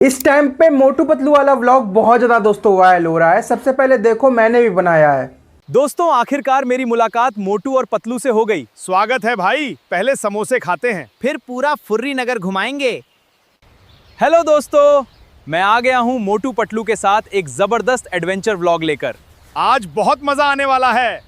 इस टाइम पे मोटू पतलू वाला व्लॉग बहुत ज्यादा दोस्तों वायरल हो रहा है। सबसे पहले देखो मैंने भी बनाया है। दोस्तों आखिरकार मेरी मुलाकात मोटू और पतलू से हो गई। स्वागत है भाई, पहले समोसे खाते हैं। फिर पूरा फुर्री नगर घुमाएंगे। हेलो दोस्तों, मैं आ गया हूँ मोटू पतलू के साथ एक जबरदस्त एडवेंचर व्लॉग लेकर। आज बहुत मजा आने वाला है।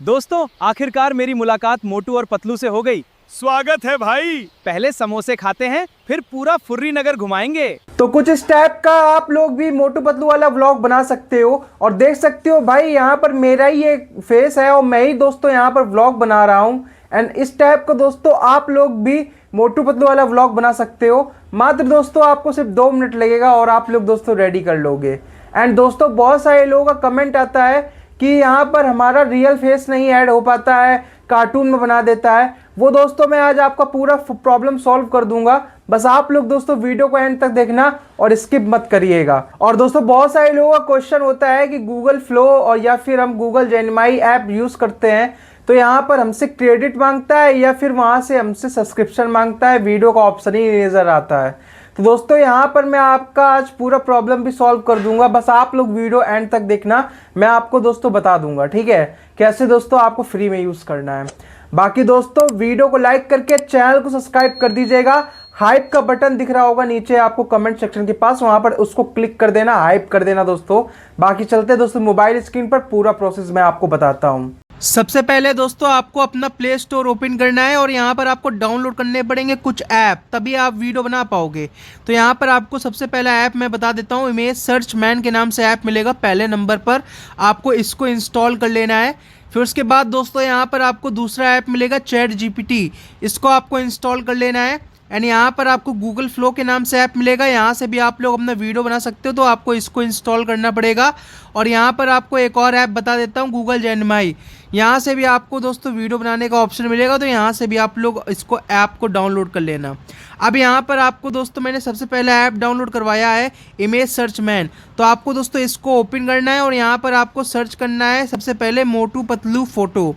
दोस्तों आखिरकार मेरी मुलाकात मोटू और पतलू से हो गई। स्वागत है भाई। पहले समोसे खाते हैं, फिर पूरा फुर्री नगर घुमाएंगे। तो कुछ इस टाइप का आप लोग भी मोटू पतलू वाला व्लॉग बना सकते हो और देख सकते हो भाई यहाँ पर मेरा ही एक फेस है और मैं ही दोस्तों यहाँ पर व्लॉग बना रहा हूँ। एंड इस टाइप का दोस्तों आप लोग भी मोटू पतलू वाला व्लॉग बना सकते हो। मात्र दोस्तों आपको सिर्फ 2 मिनट लगेगा और आप लोग दोस्तों रेडी कर लोगे। एंड दोस्तों बहुत सारे लोगों का कमेंट आता है कि यहाँ पर हमारा रियल फेस नहीं ऐड हो पाता है, कार्टून में बना देता है। वो दोस्तों मैं आज आपका पूरा प्रॉब्लम सॉल्व कर दूंगा। बस आप लोग दोस्तों वीडियो को एंड तक देखना और स्किप मत करिएगा। और दोस्तों बहुत सारे लोगों का क्वेश्चन होता है कि गूगल फ्लो और या फिर हम गूगल जेमिनी ऐप यूज़ करते हैं तो यहाँ पर हमसे क्रेडिट मांगता है या फिर वहाँ से हमसे सब्सक्रिप्शन मांगता है, वीडियो का ऑप्शन ही नज़र आता है। तो दोस्तों यहाँ पर मैं आपका आज पूरा प्रॉब्लम भी सॉल्व कर दूंगा। बस आप लोग वीडियो एंड तक देखना, मैं आपको दोस्तों बता दूंगा, ठीक है, कैसे दोस्तों आपको फ्री में यूज़ करना है। बाकी दोस्तों वीडियो को लाइक करके चैनल को सब्सक्राइब कर दीजिएगा। हाइप का बटन दिख रहा होगा नीचे आपको कमेंट सेक्शन के पास, वहां पर उसको क्लिक कर देना, हाइप कर देना दोस्तों। बाकी चलते दोस्तों मोबाइल स्क्रीन पर पूरा प्रोसेस मैं आपको बताता हूँ। सबसे पहले दोस्तों आपको अपना प्ले स्टोर ओपन करना है और यहाँ पर आपको डाउनलोड करने पड़ेंगे कुछ ऐप, तभी आप वीडियो बना पाओगे। तो यहाँ पर आपको सबसे पहला ऐप मैं बता देता हूँ, इमेज सर्च मैन के नाम से ऐप मिलेगा पहले नंबर पर। आपको इसको इंस्टॉल कर लेना है। फिर उसके बाद दोस्तों यहाँ पर आपको दूसरा ऐप मिलेगा चैट जीपीटी, इसको आपको इंस्टॉल कर लेना है। एंड यहाँ पर आपको गूगल फ्लो के नाम से ऐप मिलेगा, यहाँ से भी आप लोग अपना वीडियो बना सकते हो, तो आपको इसको इंस्टॉल करना पड़ेगा। और यहाँ पर आपको एक और ऐप बता देता हूँ गूगल जेमिनी, यहाँ से भी आपको दोस्तों वीडियो बनाने का ऑप्शन मिलेगा, तो यहाँ से भी आप लोग इसको ऐप को डाउनलोड कर लेना। अब यहाँ पर आपको दोस्तों मैंने सबसे पहला ऐप डाउनलोड करवाया है इमेज सर्च मैन, तो आपको दोस्तों इसको ओपन करना है और यहाँ पर आपको सर्च करना है सबसे पहले मोटू पतलू फ़ोटो,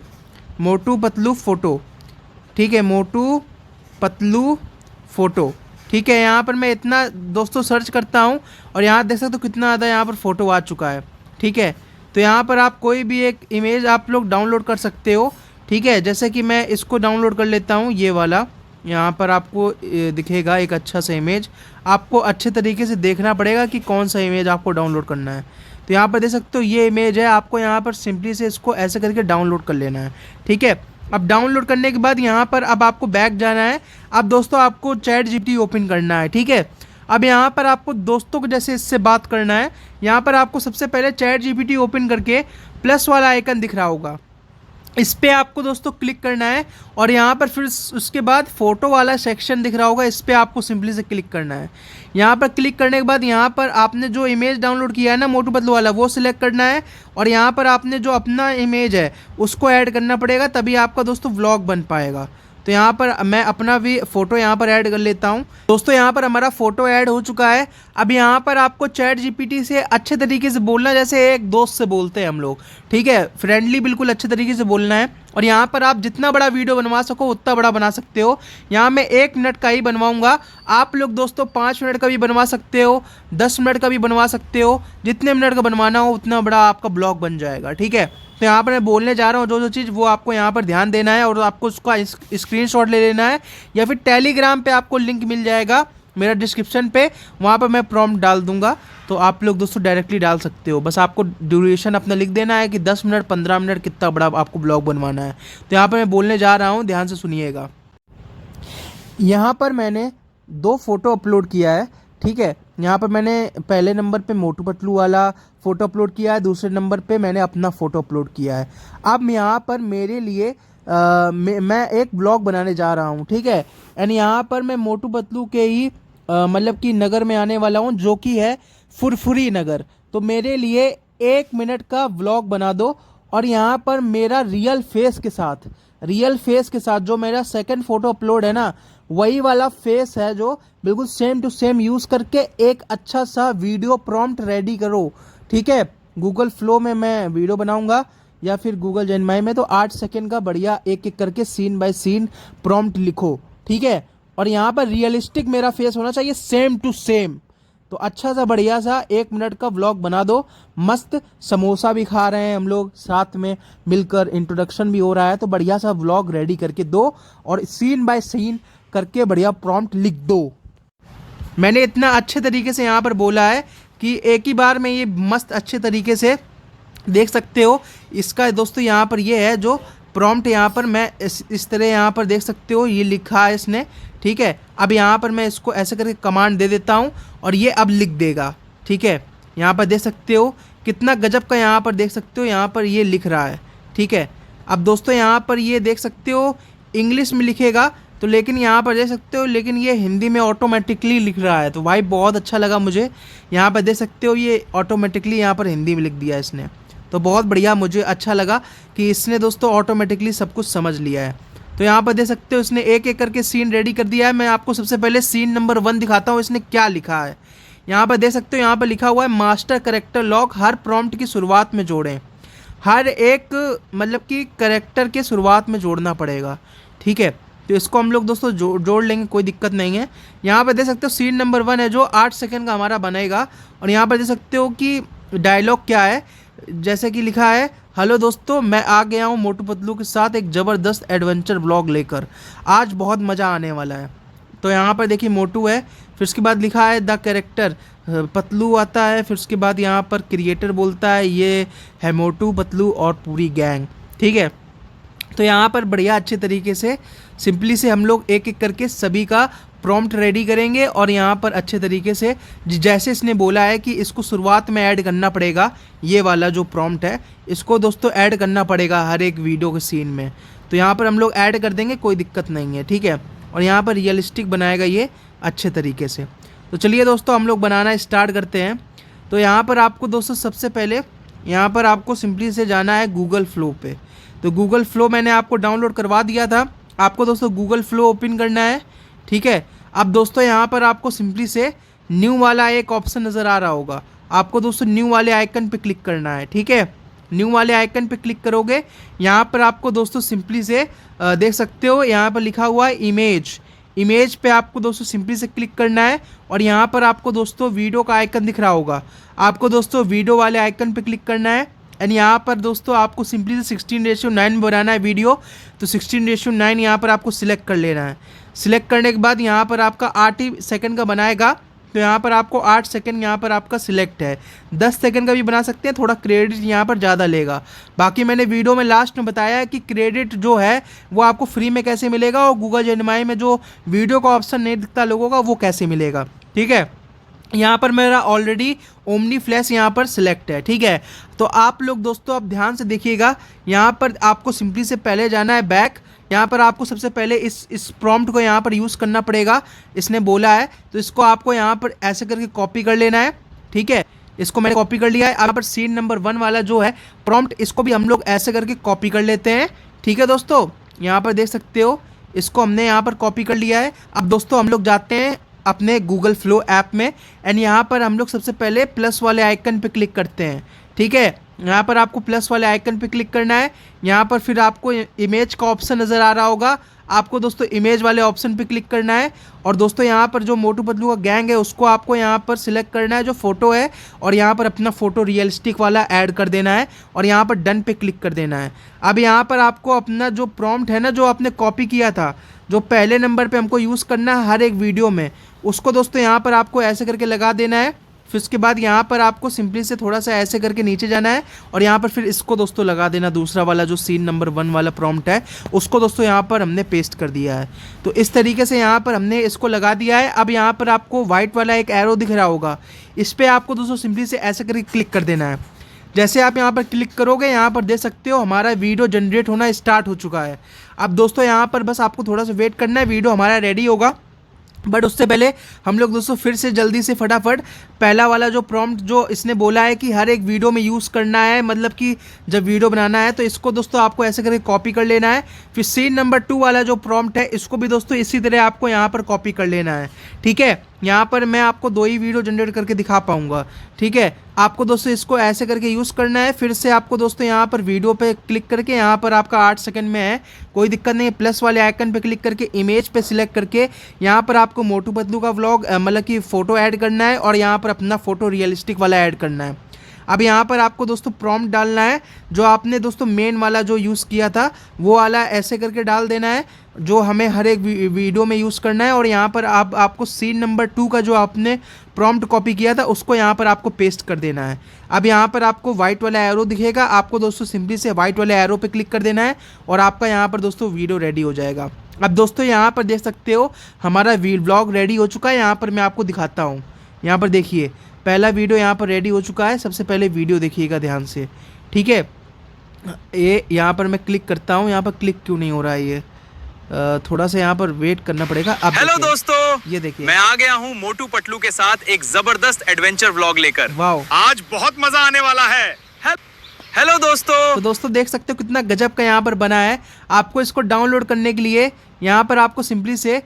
मोटू पतलू फ़ोटो, ठीक है, मोटू पतलू फ़ोटो, ठीक है। यहाँ पर मैं इतना दोस्तों सर्च करता हूँ और यहाँ देख सकते हो कितना ज़्यादा यहाँ पर फ़ोटो आ चुका है, ठीक है। तो यहाँ पर आप कोई भी एक इमेज आप लोग डाउनलोड कर सकते हो, ठीक है। जैसे कि मैं इसको डाउनलोड कर लेता हूँ, ये वाला यहाँ पर आपको दिखेगा एक अच्छा सा इमेज। आपको अच्छे तरीके से देखना पड़ेगा कि कौन सा इमेज आपको डाउनलोड करना है। तो यहाँ पर देख सकते हो ये इमेज है, आपको यहाँ पर सिंपली से इसको ऐसे करके डाउनलोड कर लेना है, ठीक है। अब डाउनलोड करने के बाद यहाँ पर अब आपको बैक जाना है। अब दोस्तों आपको चैट जीपीटी ओपन करना है, ठीक है। अब यहाँ पर आपको दोस्तों को जैसे इससे बात करना है, यहाँ पर आपको सबसे पहले चैट जीपीटी ओपन करके प्लस वाला आइकन दिख रहा होगा, इस पर आपको दोस्तों क्लिक करना है। और यहाँ पर फिर उसके बाद फ़ोटो वाला सेक्शन दिख रहा होगा, इस पर आपको सिंपली से क्लिक करना है। यहाँ पर क्लिक करने के बाद यहाँ पर आपने जो इमेज डाउनलोड किया है ना मोटू पतलू वाला, वो सिलेक्ट करना है। और यहाँ पर आपने जो अपना इमेज है उसको ऐड करना पड़ेगा, तभी आपका दोस्तों व्लॉग बन पाएगा। तो यहाँ पर मैं अपना भी फ़ोटो यहाँ पर ऐड कर लेता हूँ। दोस्तों यहाँ पर हमारा फ़ोटो ऐड हो चुका है। अब यहाँ पर आपको चैट जीपीटी से अच्छे तरीके से बोलना, जैसे एक दोस्त से बोलते हैं हम लोग, ठीक है, फ्रेंडली बिल्कुल अच्छे तरीके से बोलना है। और यहाँ पर आप जितना बड़ा वीडियो बनवा सको उतना बड़ा बना सकते हो। यहाँ मैं 1 मिनट का ही बनवाऊँगा, आप लोग दोस्तों 5 मिनट का भी बनवा सकते हो, 10 मिनट का भी बनवा सकते हो, जितने मिनट का बनवाना हो उतना बड़ा आपका ब्लॉग बन जाएगा, ठीक है। तो यहाँ पर मैं बोलने जा रहा हूँ जो चीज़, वो आपको यहाँ पर ध्यान देना है और आपको उसका स्क्रीनशॉट ले लेना है, या फिर टेलीग्राम पे आपको लिंक मिल जाएगा मेरा डिस्क्रिप्शन पे, वहाँ पर मैं प्रॉम्प्ट डाल दूँगा, तो आप लोग दोस्तों डायरेक्टली डाल सकते हो। बस आपको ड्यूरेशन अपना लिख देना है कि 10 मिनट 15 मिनट कितना बड़ा आपको ब्लॉग बनवाना है। तो यहाँ पर मैं बोलने जा रहा हूँ, ध्यान से सुनिएगा। यहाँ पर मैंने 2 फ़ोटो अपलोड किया है, ठीक है। यहाँ पर मैंने पहले नंबर पे मोटू पतलू वाला फ़ोटो अपलोड किया है, दूसरे नंबर पे मैंने अपना फ़ोटो अपलोड किया है। अब यहाँ पर मेरे लिए मैं एक ब्लॉग बनाने जा रहा हूँ, ठीक है। एंड यहाँ पर मैं मोटू पतलू के ही मतलब कि नगर में आने वाला हूँ, जो कि है फुरफुरी नगर। तो मेरे लिए 1 मिनट का व्लॉग बना दो और यहाँ पर मेरा रियल फेस के साथ जो मेरा सेकंड फ़ोटो अपलोड है ना, वही वाला फेस है जो बिल्कुल सेम टू सेम यूज़ करके एक अच्छा सा वीडियो प्रॉम्प्ट रेडी करो, ठीक है। गूगल फ्लो में मैं वीडियो बनाऊंगा या फिर गूगल जेमिनी में, तो 8 सेकंड का बढ़िया एक एक करके सीन बाय सीन प्रॉम्प्ट लिखो, ठीक है। और यहाँ पर रियलिस्टिक मेरा फेस होना चाहिए, सेम टू सेम, तो अच्छा सा बढ़िया सा 1 मिनट का व्लॉग बना दो। मस्त समोसा भी खा रहे हैं हम लोग साथ में मिलकर, इंट्रोडक्शन भी हो रहा है, तो बढ़िया सा व्लॉग रेडी करके दो और सीन बाय सीन करके बढ़िया प्रॉम्प्ट लिख दो। मैंने इतना अच्छे तरीके से यहाँ पर बोला है कि एक ही बार में ये मस्त अच्छे तरीके से देख सकते हो। इसका दोस्तों यहाँ पर ये है जो प्रॉम्प्ट, यहाँ पर मैं इस तरह यहाँ पर देख सकते हो ये लिखा है इसने, ठीक है। अब यहाँ पर मैं इसको ऐसे करके कमांड दे देता हूँ और ये अब लिख देगा, ठीक है। यहाँ पर देख सकते हो कितना गजब का, यहाँ पर देख सकते हो यहाँ पर ये लिख रहा है, ठीक है। अब दोस्तों यहाँ पर ये देख सकते हो इंग्लिश में लिखेगा तो, लेकिन यहाँ पर देख सकते हो लेकिन ये हिंदी में ऑटोमेटिकली लिख रहा है। तो भाई बहुत अच्छा लगा मुझे, यहाँ पर देख सकते हो ये ऑटोमेटिकली यहाँ पर हिंदी में लिख दिया इसने। तो बहुत बढ़िया, मुझे अच्छा लगा कि इसने दोस्तों ऑटोमेटिकली सब कुछ समझ लिया है। तो यहाँ पर देख सकते हो इसने एक एक करके सीन रेडी कर दिया है। मैं आपको सबसे पहले सीन नंबर 1 दिखाता हूँ इसने क्या लिखा है। यहाँ पर देख सकते हो यहाँ पर लिखा हुआ है मास्टर कैरेक्टर लॉक हर प्रॉम्प्ट की शुरुआत में जोड़ें। हर एक मतलब कि कैरेक्टर के शुरुआत में जोड़ना पड़ेगा, ठीक है। तो इसको हम लोग दोस्तों जोड़ लेंगे, कोई दिक्कत नहीं है। यहाँ पर देख सकते हो सीन नंबर 1 है जो 8 सेकंड का हमारा बनेगा। और यहाँ पर देख सकते हो कि डायलॉग क्या है, जैसे कि लिखा है, हेलो दोस्तों, मैं आ गया हूँ मोटू पतलू के साथ एक ज़बरदस्त एडवेंचर ब्लॉग लेकर, आज बहुत मज़ा आने वाला है। तो यहाँ पर देखिए मोटू है, फिर उसके बाद लिखा है द कैरेक्टर, पतलू आता है, फिर उसके बाद यहाँ पर क्रिएटर बोलता है ये है मोटू पतलू और पूरी गैंग, ठीक है। तो यहाँ पर बढ़िया अच्छे तरीके से सिंपली से हम लोग एक एक करके सभी का प्रॉम्प्ट रेडी करेंगे। और यहाँ पर अच्छे तरीके से जैसे इसने बोला है कि इसको शुरुआत में ऐड करना पड़ेगा, ये वाला जो प्रॉम्प्ट है इसको दोस्तों ऐड करना पड़ेगा हर एक वीडियो के सीन में। तो यहाँ पर हम लोग ऐड कर देंगे, कोई दिक्कत नहीं है, ठीक है। और यहाँ पर रियलिस्टिक बनाएगा ये अच्छे तरीके से। तो चलिए दोस्तों हम लोग बनाना स्टार्ट करते हैं। तो यहाँ पर आपको दोस्तों सबसे पहले यहाँ पर आपको सिंपली से जाना है गूगल फ्लो पे। तो गूगल फ्लो मैंने आपको डाउनलोड करवा दिया था, आपको दोस्तों गूगल फ्लो ओपन करना है, ठीक है। अब दोस्तों यहाँ पर आपको सिंपली से न्यू वाला एक ऑप्शन नज़र आ रहा होगा, आपको दोस्तों न्यू वाले आइकन पे क्लिक करना है, ठीक है। न्यू वाले आइकन पे क्लिक करोगे, यहाँ पर आपको दोस्तों सिंपली से देख सकते हो यहाँ पर लिखा हुआ है इमेज पे आपको दोस्तों सिंपली से क्लिक करना है। और यहाँ पर आपको दोस्तों वीडियो का आइकन दिख रहा होगा, आपको दोस्तों वीडियो वाले आइकन पे क्लिक करना है। एंड यहाँ पर दोस्तों आपको सिंपली से 16:9 में बनाना है वीडियो, तो 16:9 यहाँ पर आपको सिलेक्ट कर लेना है। सिलेक्ट करने के बाद यहाँ पर आपका 8 ही सेकंड का बनाएगा, तो यहाँ पर आपको 8 सेकंड यहाँ पर आपका सिलेक्ट है। 10 सेकंड का भी बना सकते हैं, थोड़ा क्रेडिट यहाँ पर ज़्यादा लेगा। बाकी मैंने वीडियो में लास्ट में बताया है कि क्रेडिट जो है वो आपको फ्री में कैसे मिलेगा और गूगल जेमिनी में जो वीडियो का ऑप्शन नहीं दिखता लोगों का वो कैसे मिलेगा, ठीक है। यहाँ पर मेरा ऑलरेडी ओमनी फ्लैश यहाँ पर सिलेक्ट है, ठीक है। तो आप लोग दोस्तों अब ध्यान से देखिएगा, यहाँ पर आपको सिंपली से पहले जाना है बैक। यहाँ पर आपको सबसे पहले इस प्रॉम्प्ट को यहाँ पर यूज़ करना पड़ेगा, इसने बोला है। तो इसको आपको यहाँ पर ऐसे करके कॉपी कर लेना है, ठीक है। इसको मैंने कॉपी कर लिया है। यहाँ पर सीन नंबर 1 वाला जो है प्रॉम्प्ट, इसको भी हम लोग ऐसे करके कॉपी कर लेते हैं, ठीक है दोस्तों। यहाँ पर देख सकते हो इसको हमने यहाँ पर कॉपी कर लिया है। अब दोस्तों हम लोग जाते हैं अपने गूगल फ्लो ऐप में एंड यहाँ पर हम लोग सबसे पहले प्लस वाले आइकन पे क्लिक करते हैं, ठीक है। यहाँ पर आपको प्लस वाले आइकन पे क्लिक करना है। यहाँ पर फिर आपको इमेज का ऑप्शन नज़र आ रहा होगा, आपको दोस्तों इमेज वाले ऑप्शन पे क्लिक करना है। और दोस्तों यहाँ पर जो मोटू पतलू का गैंग है उसको आपको यहाँ पर सिलेक्ट करना है जो फ़ोटो है, और यहाँ पर अपना फ़ोटो रियलिस्टिक वाला ऐड कर देना है और यहाँ पर डन पे क्लिक कर देना है। अब यहाँ पर आपको अपना जो प्रॉम्प्ट है ना, जो आपने कॉपी किया था, जो पहले नंबर पे हमको यूज़ करना है हर एक वीडियो में, उसको दोस्तों यहाँ पर आपको ऐसे करके लगा देना है। फिर उसके बाद यहाँ पर आपको सिंपली से थोड़ा सा ऐसे करके नीचे जाना है और यहाँ पर फिर इसको दोस्तों लगा देना, दूसरा वाला जो सीन नंबर 1 वाला प्रॉम्प्ट है उसको दोस्तों यहाँ पर हमने पेस्ट कर दिया है। तो इस तरीके से यहाँ पर हमने इसको लगा दिया है। अब यहाँ पर आपको वाइट वाला एक एरो दिख रहा होगा, इस पर आपको दोस्तों सिंपली से ऐसे करके क्लिक कर देना है। जैसे आप यहाँ पर क्लिक करोगे, यहाँ पर देख सकते हो हमारा वीडियो जनरेट होना स्टार्ट हो चुका है। अब दोस्तों यहाँ पर बस आपको थोड़ा सा वेट करना है, वीडियो हमारा रेडी होगा। बट उससे पहले हम लोग दोस्तों फिर से जल्दी से फटाफट पहला वाला जो प्रॉम्प्ट जो इसने बोला है कि हर एक वीडियो में यूज़ करना है, मतलब कि जब वीडियो बनाना है, तो इसको दोस्तों आपको ऐसे करके कॉपी कर लेना है। फिर सीन नंबर 2 वाला जो प्रॉम्प्ट है इसको भी दोस्तों इसी तरह आपको यहाँ पर कॉपी कर लेना है, ठीक है। यहाँ पर मैं आपको 2 ही वीडियो जनरेट करके दिखा पाऊँगा। ठीक है, आपको दोस्तों इसको ऐसे करके यूज़ करना है। फिर से आपको दोस्तों यहाँ पर वीडियो पे क्लिक करके यहाँ पर आपका 8 सेकंड में है, कोई दिक्कत नहीं है। प्लस वाले आइकन पे क्लिक करके इमेज पे सिलेक्ट करके यहाँ पर आपको मोटू पतलू का व्लॉग मतलब कि फ़ोटो ऐड करना है और यहाँ पर अपना फ़ोटो रियलिस्टिक वाला ऐड करना है। अब यहाँ पर आपको दोस्तों प्रॉम्प्ट डालना है, जो आपने दोस्तों मेन वाला जो यूज़ किया था वो वाला ऐसे करके डाल देना है, जो हमें हर एक वीडियो में यूज़ करना है। और यहाँ पर आपको सीन नंबर 2 का जो आपने प्रॉम्प्ट कॉपी किया था उसको यहाँ पर आपको पेस्ट कर देना है। अब यहाँ पर आपको वाइट वाला एरो दिखेगा, आपको दोस्तों सिंपली से वाइट वाले एरो पे क्लिक कर देना है और आपका यहाँ पर दोस्तों वीडियो रेडी हो जाएगा। अब दोस्तों यहाँ पर देख सकते हो हमारा व्लॉग रेडी हो चुका है। यहाँ पर मैं आपको दिखाता हूँ, यहाँ पर देखिए पहला वीडियो यहाँ पर रेडी हो चुका है। सबसे पहले वीडियो देखिएगा ध्यान से, ठीक है। ये यहाँ पर मैं क्लिक करता हूँ, यहाँ पर क्लिक क्यों नहीं हो रहा है, ये थोड़ा सा यहाँ पर वेट करना पड़ेगा। अब हेलो दोस्तों, ये देखिए मैं आ गया हूँ मोटू पतलू के साथ एक जबरदस्त एडवेंचर व्लॉग लेकर। वाओ, आज बहुत मजा आने वाला है। हेलो दोस्तों। तो दोस्तों देख सकते हो कितना गजब का यहाँ पर बना है। आपको इसको डाउनलोड करने के लिए यहाँ पर आपको सिंपली से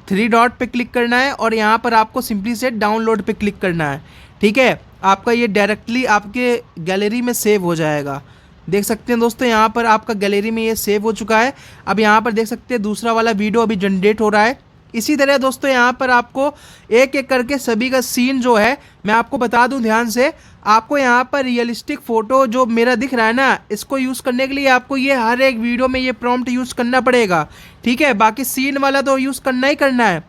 3 डॉट पे क्लिक करना है और यहाँ पर आपको सिंपली से डाउनलोड पे क्लिक करना है। ठीक है, आपका ये डायरेक्टली आपके गैलरी में सेव हो जाएगा। देख सकते हैं दोस्तों यहाँ पर आपका गैलरी में ये सेव हो चुका है। अब यहाँ पर देख सकते हैं दूसरा वाला वीडियो अभी जनरेट हो रहा है। इसी तरह दोस्तों यहाँ पर आपको एक एक करके सभी का सीन जो है मैं आपको बता दूं ध्यान से। आपको यहाँ पर रियलिस्टिक फ़ोटो जो मेरा दिख रहा है ना, इसको यूज़ करने के लिए आपको ये हर एक वीडियो में ये प्रॉम्प्ट यूज़ करना पड़ेगा। ठीक है, बाकी सीन वाला तो यूज़ करना ही करना है,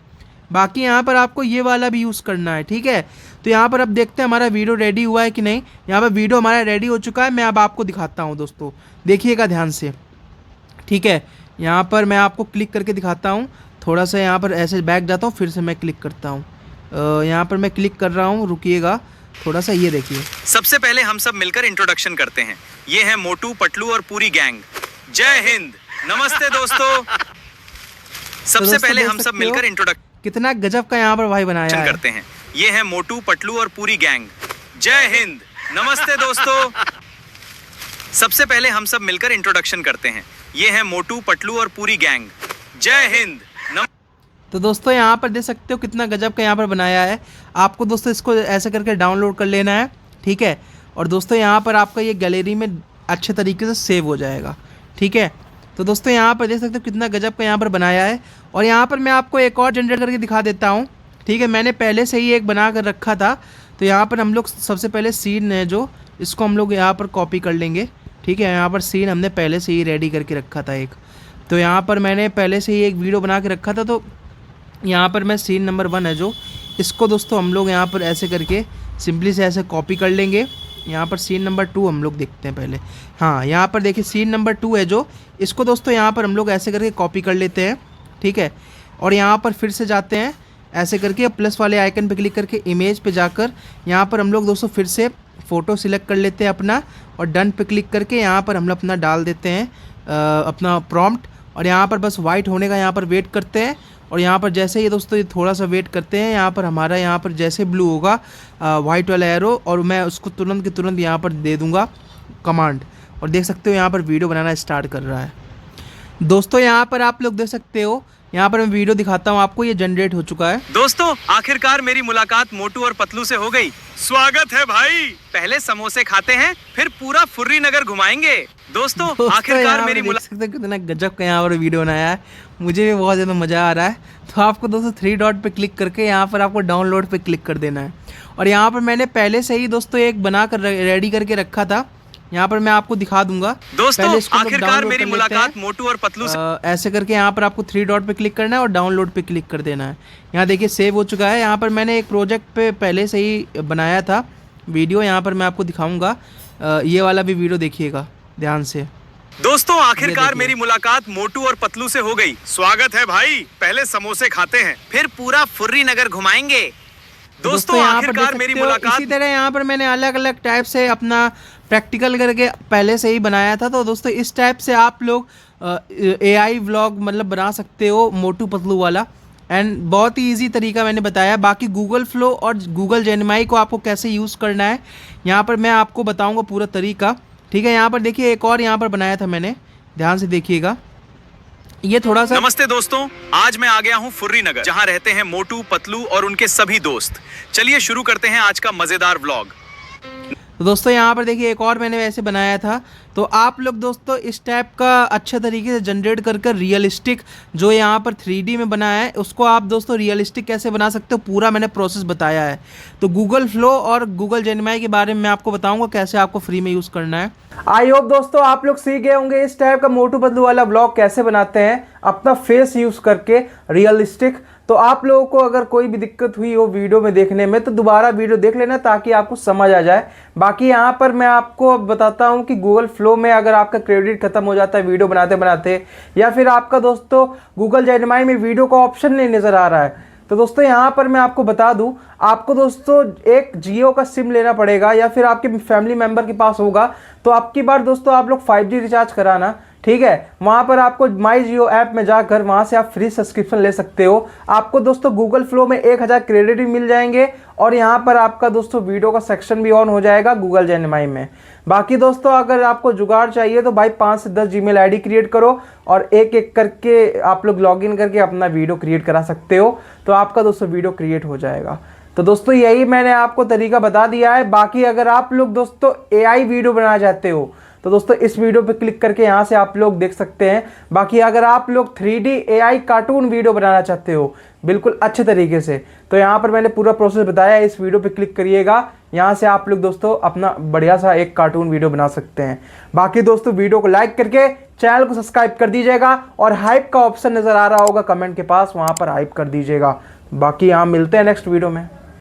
बाकी यहाँ पर आपको ये वाला भी यूज़ करना है। ठीक है, तो यहाँ पर अब देखते हैं हमारा वीडियो रेडी हुआ है कि नहीं। यहाँ पर वीडियो हमारा रेडी हो चुका है, मैं अब आपको दिखाता हूँ दोस्तों, देखिएगा ध्यान से। ठीक है, यहाँ पर मैं आपको क्लिक करके दिखाता हूँ। थोड़ा सा यहाँ पर ऐसे बैक जाता हूँ, फिर से मैं क्लिक करता हूँ। यहाँ पर मैं क्लिक कर रहा हूँ, रुकिएगा थोड़ा सा, ये देखिए। सबसे पहले हम सब मिलकर इंट्रोडक्शन करते हैं। ये है मोटू पतलू और पूरी गैंग। जय हिंद, नमस्ते दोस्तों। सबसे पहले हम सब मिलकर इंट्रोडक्शन कितना गजब का यहाँ पर भाई बनाया है। करते हैं। ये है मोटू पतलू और पूरी गैंग। जय हिंद, नमस्ते दोस्तों। सबसे पहले हम सब मिलकर इंट्रोडक्शन करते हैं। ये है मोटू पतलू और पूरी गैंग। जय हिंद। तो दोस्तों यहाँ पर देख सकते हो कितना गजब का यहाँ पर बनाया है। आपको दोस्तों इसको ऐसे करके डाउनलोड कर लेना है। ठीक है, और दोस्तों यहाँ पर आपका ये गैलरी में अच्छे तरीके से सेव हो जाएगा। ठीक है, तो दोस्तों यहाँ पर देख सकते हो कितना गजब का यहाँ पर बनाया है। और यहाँ पर मैं आपको एक और जनरेट करके दिखा देता हूँ। ठीक है, मैंने पहले से ही एक बना कर रखा था। तो यहाँ पर हम लोग सबसे पहले सीन है जो, इसको हम लोग यहाँ पर कॉपी कर लेंगे। ठीक है, यहाँ पर सीन हमने पहले से ही रेडी करके रखा था एक। तो यहाँ पर मैंने पहले से ही एक वीडियो बना के रखा था। तो यहाँ पर मैं सीन नंबर 1 है जो, इसको दोस्तों हम लोग यहाँ पर ऐसे करके सिंपली से ऐसे कॉपी कर लेंगे। यहाँ पर सीन नंबर 2 हम लोग देखते हैं पहले। हाँ, यहाँ पर देखिए सीन नंबर 2 है जो, इसको दोस्तों यहाँ पर हम लोग ऐसे करके कॉपी कर लेते हैं। ठीक है, और यहाँ पर फिर से जाते हैं ऐसे करके, प्लस वाले आइकन पे क्लिक करके इमेज पे जाकर यहाँ पर हम लोग दोस्तों फिर से फ़ोटो सिलेक्ट कर लेते हैं अपना, और डन पे क्लिक करके यहाँ पर हम लोग अपना डाल देते हैं अपना प्रॉम्प्ट। और यहाँ पर बस वाइट होने का यहाँ पर वेट करते हैं। और यहाँ पर जैसे ही दोस्तों ये थोड़ा सा वेट करते हैं, यहाँ पर हमारा यहाँ पर जैसे ब्लू होगा वाइट वाला एरो, और मैं उसको तुरंत के तुरंत यहाँ पर दे दूँगा कमांड। और देख सकते हो यहाँ पर वीडियो बनाना स्टार्ट कर रहा है। दोस्तों यहाँ पर आप लोग देख सकते हो, यहाँ पर मैं वीडियो दिखाता हूँ आपको, ये जनरेट हो चुका है। दोस्तों आखिरकार मेरी मुलाकात मोटू और पतलू से हो गई। स्वागत है भाई। पहले समोसे खाते हैं, फिर पूरा फुर्री नगर घुमाएंगे। दोस्तों आखिरकार यहाँ मेरी पर देख सकते हो कितना गजब का यहाँ पर वीडियो बनाया है। मुझे भी बहुत ज़्यादा मज़ा आ रहा है। तो आपको दोस्तों 3 डॉट पे क्लिक करके यहाँ पर आपको डाउनलोड पे क्लिक कर देना है। और यहाँ पर मैंने पहले से ही दोस्तों एक बना कर रेडी करके रखा था, यहाँ पर मैं आपको दिखा दूंगा। दोस्तों आखिरकार मेरी मुलाकात मोटू और पतलू से। ऐसे करके यहाँ पर आपको 3 डॉट पे क्लिक करना है और डाउनलोड पे क्लिक कर देना है। यहाँ देखिए सेव हो चुका है। यहाँ पर मैंने एक प्रोजेक्ट पे पहले से ही बनाया था वीडियो, यहाँ पर मैं आपको दिखाऊंगा। ये वाला भी वीडियो देखिएगा ध्यान से। दोस्तों आखिरकार मेरी मुलाकात मोटू और पतलू से हो गई। स्वागत है भाई। पहले समोसे खाते हैं, फिर पूरा फुर्री नगर घुमाएंगे। दोस्तों यहाँ पर आखिरकार देख मेरी सकते हो, मुलाकात। इसी तरह यहाँ पर मैंने अलग अलग टाइप से अपना प्रैक्टिकल करके पहले से ही बनाया था। तो दोस्तों इस टाइप से आप लोग AI व्लॉग मतलब बना सकते हो मोटू पतलू वाला। एंड बहुत ही इजी तरीका मैंने बताया। बाकी गूगल फ्लो और गूगल जेमिनी को आपको कैसे यूज़ करना है यहाँ पर मैं आपको बताऊँगा पूरा तरीका। ठीक है, यहाँ पर देखिए एक और यहाँ पर बनाया था मैंने, ध्यान से देखिएगा। ये थोड़ा सा नमस्ते दोस्तों, आज मैं आ गया हूँ फुर्री नगर, जहाँ रहते हैं मोटू, पतलू और उनके सभी दोस्त। चलिए शुरू करते हैं आज का मजेदार व्लॉग। तो दोस्तों यहाँ पर देखिए एक और मैंने वैसे बनाया था। तो आप लोग दोस्तों इस टाइप का अच्छे तरीके से जनरेट कर रियलिस्टिक जो यहाँ पर 3D में बनाया है उसको आप दोस्तों रियलिस्टिक कैसे बना सकते हो पूरा मैंने प्रोसेस बताया है। तो गूगल फ्लो और गूगल जेमिनी के बारे में मैं आपको बताऊंगा कैसे आपको फ्री में यूज़ करना है। आई होप दोस्तों आप लोग सीख गए होंगे इस टाइप का मोटू पतलू वाला ब्लॉग कैसे बनाते हैं अपना फेस यूज़ करके रियलिस्टिक। तो आप लोगों को अगर कोई भी दिक्कत हुई हो वीडियो में देखने में तो दोबारा वीडियो देख लेना ताकि आपको समझ आ जाए। बाकी यहाँ पर मैं आपको बताता हूँ कि गूगल फ्लो में अगर आपका क्रेडिट खत्म हो जाता है वीडियो बनाते बनाते या फिर आपका दोस्तों गूगल जेमिनी में वीडियो का ऑप्शन नहीं नज़र आ रहा है तो दोस्तों यहाँ पर मैं आपको बता दूं आपको दोस्तों एक जियो का सिम लेना पड़ेगा या फिर आपके फैमिली मेंबर के पास होगा तो आपकी बार दोस्तों आप लोग 5G रिचार्ज कराना, ठीक है। वहाँ पर आपको माई जियो ऐप में जाकर वहाँ से आप फ्री सब्सक्रिप्शन ले सकते हो। आपको दोस्तों गूगल फ्लो में 1000 क्रेडिट भी मिल जाएंगे और यहाँ पर आपका दोस्तों वीडियो का सेक्शन भी ऑन हो जाएगा गूगल जेमिनी में। बाकी दोस्तों अगर आपको जुगाड़ चाहिए तो भाई 5 से 10 जीमेल आईडी क्रिएट करो और एक एक करके आप लोग लॉगिन करके अपना वीडियो क्रिएट करा सकते हो तो आपका दोस्तों वीडियो क्रिएट हो जाएगा। तो दोस्तों यही मैंने आपको तरीका बता दिया है। बाकी अगर आप लोग दोस्तों AI वीडियो बनाना चाहते हो तो दोस्तों इस वीडियो पे क्लिक करके यहाँ से आप लोग देख सकते हैं। बाकी अगर आप लोग 3D AI कार्टून वीडियो बनाना चाहते हो बिल्कुल अच्छे तरीके से तो यहाँ पर मैंने पूरा प्रोसेस बताया है, इस वीडियो पे क्लिक करिएगा। यहाँ से आप लोग दोस्तों अपना बढ़िया सा एक कार्टून वीडियो बना सकते हैं। बाकी दोस्तों वीडियो को लाइक करके चैनल को सब्सक्राइब कर दीजिएगा और हाइप का ऑप्शन नज़र आ रहा होगा कमेंट के पास, वहाँ पर हाइप कर दीजिएगा। बाकी यहाँ मिलते हैं नेक्स्ट वीडियो में।